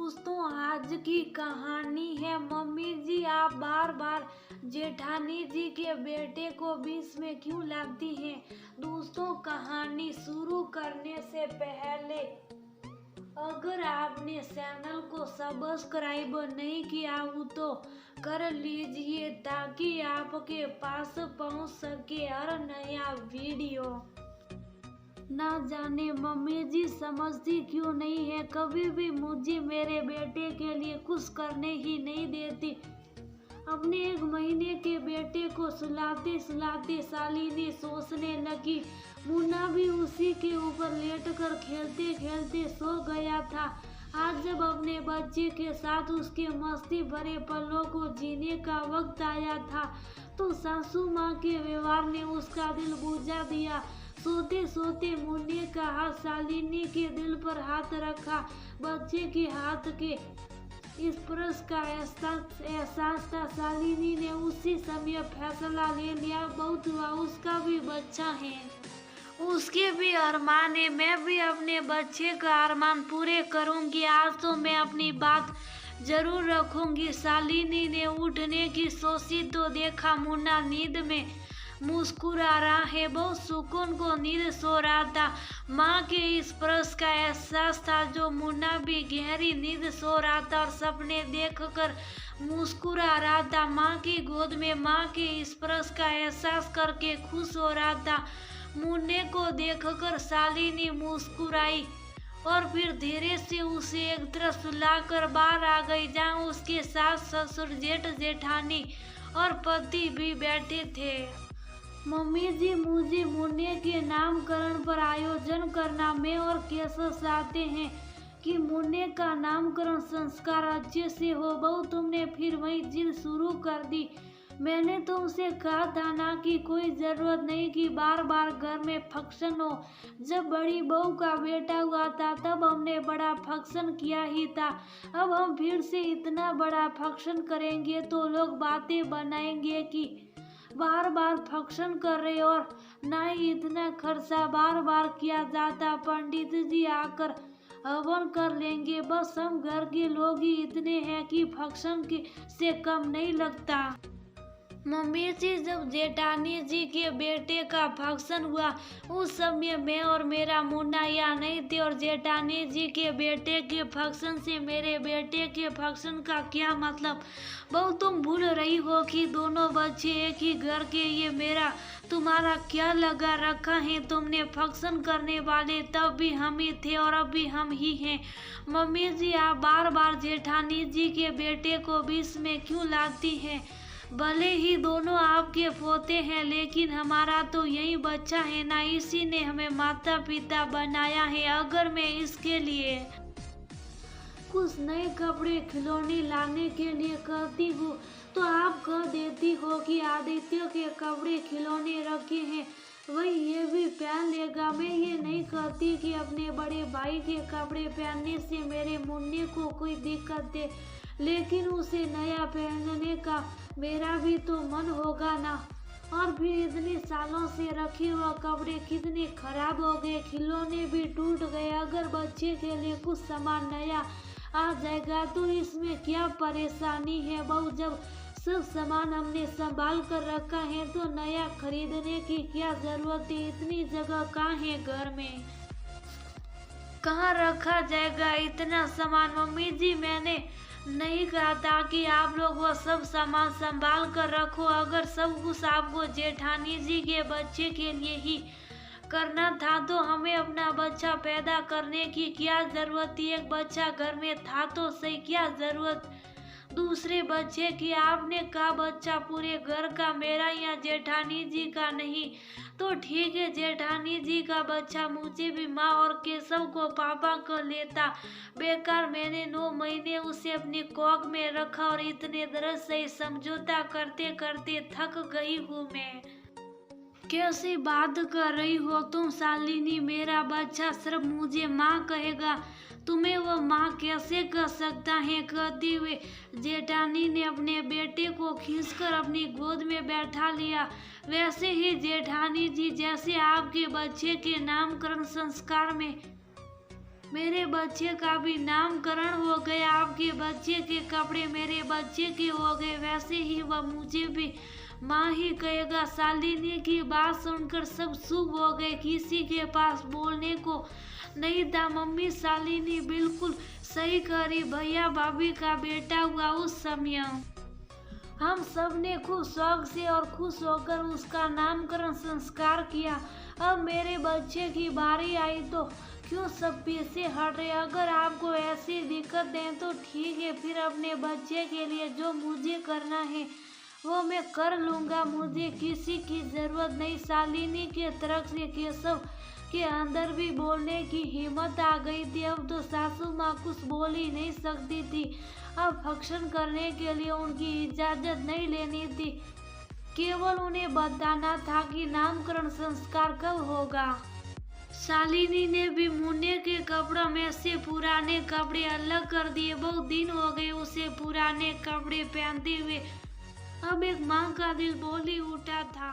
दोस्तों, आज की कहानी है मम्मी जी आप बार बार जेठानी जी के बेटे को बीच में क्यों लाती हैं। दोस्तों, कहानी शुरू करने से पहले अगर आपने चैनल को सब्सक्राइब नहीं किया हो तो कर लीजिए ताकि आपके पास पहुंच सके हर नया वीडियो। ना जाने मम्मी जी समझती क्यों नहीं है, कभी भी मुझे मेरे बेटे के लिए कुछ करने ही नहीं देती। अपने 1 महीने के बेटे को सुलाते सुलाते शालिनी सोचने लगी मुन्ना भी उसी के ऊपर लेटकर खेलते खेलते सो गया था। आज जब अपने बच्चे के साथ उसके मस्ती भरे पलों को जीने का वक्त आया था तो सासू माँ के व्यवहार ने उसका दिल बुझा दिया। सोते सोते मुन्ने का हाथ शालिनी के दिल पर हाथ रखा। बच्चे के हाथ के स्पर्श का एहसास था। शालिनी ने उसी समय फैसला ले लिया, बहुत हुआ, उसका भी बच्चा है, उसके भी अरमान है, मैं भी अपने बच्चे का अरमान पूरे करूंगी। आज तो मैं अपनी बात जरूर रखूंगी। शालिनी ने उठने की सोची तो देखा मुन्ना नींद में मुस्कुरा रहा है। बहुत सुकून को नींद सो रहा था। माँ के स्पर्श का एहसास था जो मुन्ना भी गहरी नींद सो रहा था और सपने देखकर मुस्कुरा रहा था। माँ की गोद में माँ के स्पर्श का एहसास करके खुश हो रहा था। मुन्ने को देखकर शालिनी मुस्कुराई और फिर धीरे से उसे एक तरफ सुलाकर बाहर आ गई जहाँ उसके सास ससुर जेठ जेठानी और पति भी बैठे थे। मम्मी जी, मुझे मुन्ने के नामकरण पर आयोजन करना मैं और केशव चाहते हैं कि मुन्ने का नामकरण संस्कार अच्छे से हो। बहू, तुमने फिर वही जिद शुरू कर दी। मैंने तुमसे कहा था ना कि कोई जरूरत नहीं कि बार बार घर में फंक्शन हो। जब बड़ी बहू का बेटा हुआ था तब हमने बड़ा फंक्शन किया ही था। अब हम फिर से इतना बड़ा फंक्शन करेंगे तो लोग बातें बनाएंगे कि बार बार फंक्शन कर रहे और ना ही इतना खर्चा बार बार किया जाता। पंडित जी आकर हवन कर लेंगे, बस हम घर के लोग ही इतने हैं कि फंक्शन से कम नहीं लगता। मम्मी जी, जब जेठानी जी के बेटे का फंक्शन हुआ उस समय मैं और मेरा मुन्ना यहाँ नहीं थे और जेठानी जी के बेटे के फंक्शन से मेरे बेटे के फंक्शन का क्या मतलब। बहू, तुम भूल रही हो कि दोनों बच्चे एक ही घर के, ये मेरा तुम्हारा क्या लगा रखा है। तुमने फंक्शन करने वाले तब भी हम ही थे और अब भी हम ही हैं। मम्मी जी, आप बार बार जेठानी जी के बेटे को बीच में क्यों लाती हैं। भले ही दोनों आपके पोते हैं लेकिन हमारा तो यही बच्चा है ना, इसी ने हमें माता पिता बनाया है। अगर मैं इसके लिए कुछ नए कपड़े खिलौने लाने के लिए कहती हूँ तो आप कह देती हो कि आदित्य के कपड़े खिलौने रखे हैं वही ये भी पहन लेगा। मैं ये नहीं कहती कि अपने बड़े भाई के कपड़े पहनने से मेरे मुन्ने को कोई दिक्कत दे, लेकिन उसे नया पहनने का मेरा भी तो मन होगा ना। और फिर इतने सालों से रखे हुए कपड़े कितने खराब हो गए, खिलौने भी टूट गए। अगर बच्चे के लिए कुछ सामान नया आ जाएगा तो इसमें क्या परेशानी है। बहू, जब सब सामान हमने संभाल कर रखा है तो नया खरीदने की क्या जरूरत है। इतनी जगह कहाँ है घर में, कहाँ रखा जाएगा इतना सामान। मम्मी जी, मैंने नहीं कहा था कि आप लोग वो सब सामान संभाल कर रखो। अगर सब कुछ आपको जेठानी जी के बच्चे के लिए ही करना था तो हमें अपना बच्चा पैदा करने की क्या जरूरत थी। एक बच्चा घर में था तो सही, क्या जरूरत दूसरे बच्चे की। आपने कहा बच्चा पूरे घर का, मेरा या जेठानी जी का नहीं तो ठीक है, जेठानी जी का बच्चा मुझे भी माँ और केशव को पापा को लेता। बेकार मैंने 9 महीने उसे अपनी कोख में रखा और इतने दर्द से समझौता करते करते थक गई हूँ मैं। कैसी बात कर रही हो तुम शालिनी, मेरा बच्चा सिर्फ मुझे माँ कहेगा, तुम्हें वो माँ कैसे कह सकता है। कहती हुए जेठानी ने अपने बेटे को खींचकर अपनी गोद में बैठा लिया। वैसे ही जेठानी जी, जैसे आपके बच्चे के नामकरण संस्कार में मेरे बच्चे का भी नामकरण हो गया। आपके बच्चे के कपड़े मेरे बच्चे के हो गए, वैसे ही वह मुझे भी माँ ही कहेगा। शालिनी की बात सुनकर सब चुप हो गए, किसी के पास बोलने को नहीं था। मम्मी शालिनी बिल्कुल सही कह रही, भैया भाभी का बेटा हुआ उस समय हम सब ने खूब शौक से और खुश होकर उसका नामकरण संस्कार किया। अब मेरे बच्चे की बारी आई तो क्यों सब पीछे हट रहे। अगर आपको ऐसी दिक्कत है तो ठीक है, फिर अपने बच्चे के लिए जो मुझे करना है वो मैं कर लूँगा, मुझे किसी की ज़रूरत नहीं। शालिनी के तरफ से केशव के अंदर भी बोलने की हिम्मत आ गई थी। अब तो सासू माँ कुछ बोल ही नहीं सकती थी। अब फंक्शन करने के लिए उनकी इजाज़त नहीं लेनी थी, केवल उन्हें बताना था कि नामकरण संस्कार कब होगा। शालिनी ने भी मुन्ने के कपड़ों में से पुराने कपड़े अलग कर दिए। बहुत दिन हो गए उसे पुराने कपड़े पहनते हुए। अब एक माँ का दिल बोली उठा था।